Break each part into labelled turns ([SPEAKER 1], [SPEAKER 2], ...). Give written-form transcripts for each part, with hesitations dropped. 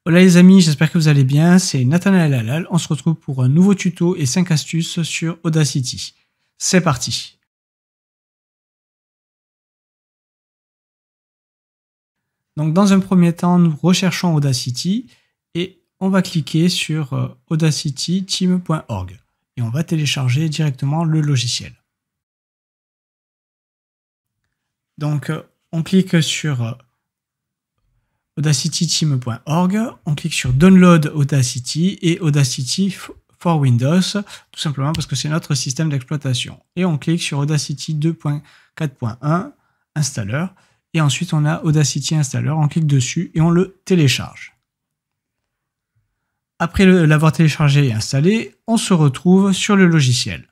[SPEAKER 1] Hola les amis, j'espère que vous allez bien, c'est Nathanaël Halal, on se retrouve pour un nouveau tuto et 5 astuces sur Audacity. C'est parti. Donc dans un premier temps, nous recherchons Audacity et on va cliquer sur audacityteam.org et on va télécharger directement le logiciel. Donc on clique sur audacityteam.org, on clique sur Download Audacity et Audacity for Windows, tout simplement parce que c'est notre système d'exploitation. Et on clique sur Audacity 2.4.1 installeur et ensuite on a Audacity installeur, on clique dessus et on le télécharge. Après l'avoir téléchargé et installé, on se retrouve sur le logiciel.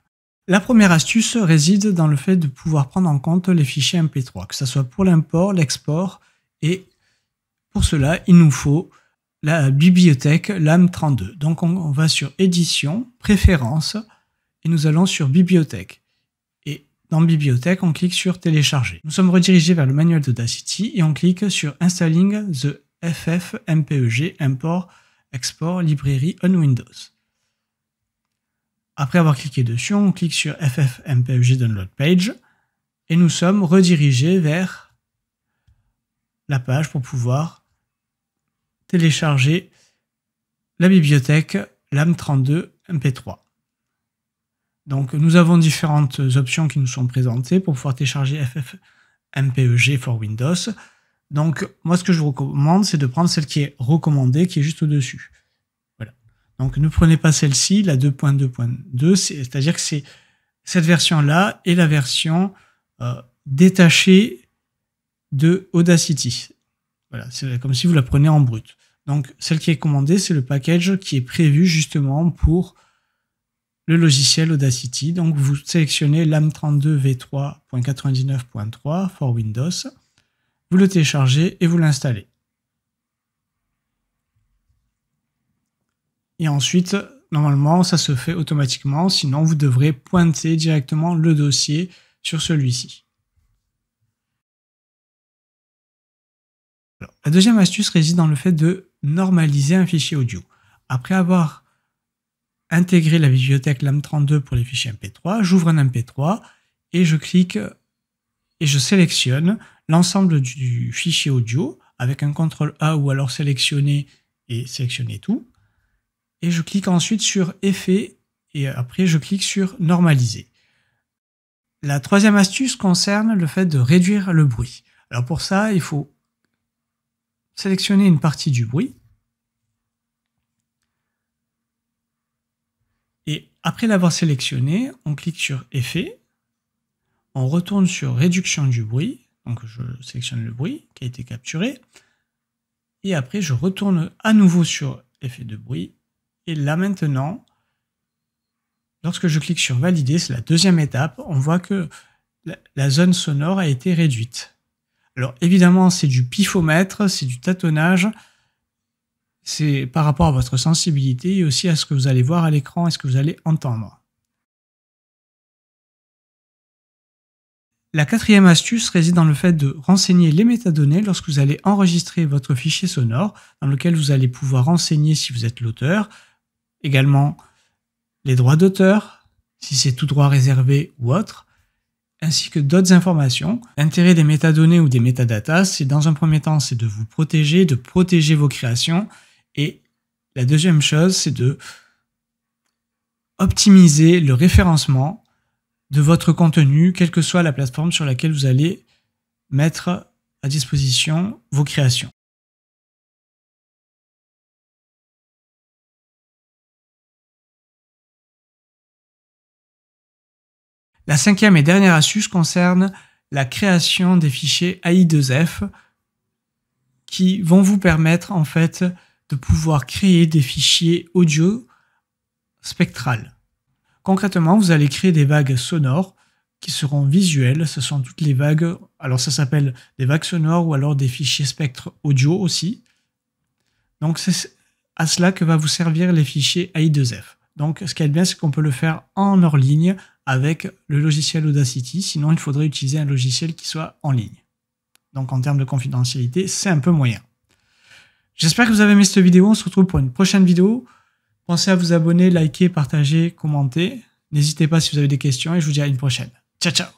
[SPEAKER 1] La première astuce réside dans le fait de pouvoir prendre en compte les fichiers MP3, que ce soit pour l'import, l'export, et pour cela, il nous faut la bibliothèque LAM32. Donc on va sur Édition, Préférences, et nous allons sur Bibliothèque. Et dans Bibliothèque, on clique sur Télécharger. Nous sommes redirigés vers le manuel d'Audacity et on clique sur Installing the FFmpeg Import Export Library on Windows. Après avoir cliqué dessus, on clique sur FFmpeg Download Page et nous sommes redirigés vers la page pour pouvoir télécharger la bibliothèque LAM32 MP3. Donc nous avons différentes options qui nous sont présentées pour pouvoir télécharger FFmpeg for Windows. Donc moi ce que je vous recommande, c'est de prendre celle qui est recommandée, qui est juste au-dessus. Voilà. Donc ne prenez pas celle-ci, la 2.2.2, c'est-à-dire que c'est cette version-là est la version détachée de Audacity. Voilà, c'est comme si vous la prenez en brut. Donc, celle qui est commandée, c'est le package qui est prévu justement pour le logiciel Audacity. Donc, vous sélectionnez LAM32v3.99.3 for Windows, vous le téléchargez et vous l'installez. Et ensuite, normalement, ça se fait automatiquement, sinon vous devrez pointer directement le dossier sur celui-ci. Alors, la deuxième astuce réside dans le fait de normaliser un fichier audio. Après avoir intégré la bibliothèque LAM32 pour les fichiers MP3, j'ouvre un MP3 et je clique et je sélectionne l'ensemble du fichier audio avec un CTRL A ou alors sélectionner et sélectionner tout. Et je clique ensuite sur Effet et après je clique sur Normaliser. La troisième astuce concerne le fait de réduire le bruit. Alors pour ça, il faut sélectionner une partie du bruit. Et après l'avoir sélectionné, on clique sur Effet. On retourne sur Réduction du bruit. Donc je sélectionne le bruit qui a été capturé. Et après, je retourne à nouveau sur Effet de bruit. Et là maintenant, lorsque je clique sur Valider, c'est la deuxième étape, on voit que la zone sonore a été réduite. Alors évidemment, c'est du pifomètre, c'est du tâtonnage, c'est par rapport à votre sensibilité et aussi à ce que vous allez voir à l'écran et ce que vous allez entendre. La quatrième astuce réside dans le fait de renseigner les métadonnées lorsque vous allez enregistrer votre fichier sonore, dans lequel vous allez pouvoir renseigner si vous êtes l'auteur, également les droits d'auteur, si c'est tout droit réservé ou autre, ainsi que d'autres informations. L'intérêt des métadonnées ou des métadatas, c'est dans un premier temps, c'est de vous protéger, de protéger vos créations. Et la deuxième chose, c'est de optimiser le référencement de votre contenu, quelle que soit la plateforme sur laquelle vous allez mettre à disposition vos créations. La cinquième et dernière astuce concerne la création des fichiers AI2F qui vont vous permettre en fait de pouvoir créer des fichiers audio spectrales. Concrètement, vous allez créer des vagues sonores qui seront visuelles. Ce sont toutes les vagues, alors ça s'appelle des vagues sonores ou alors des fichiers spectres audio aussi. Donc c'est à cela que va vous servir les fichiers AI2F. Donc ce qui est bien, c'est qu'on peut le faire en hors ligne avec le logiciel Audacity, sinon il faudrait utiliser un logiciel qui soit en ligne. Donc en termes de confidentialité, c'est un peu moyen. J'espère que vous avez aimé cette vidéo. On se retrouve pour une prochaine vidéo. Pensez à vous abonner, liker, partager, commenter. N'hésitez pas si vous avez des questions et je vous dis à une prochaine. Ciao, ciao.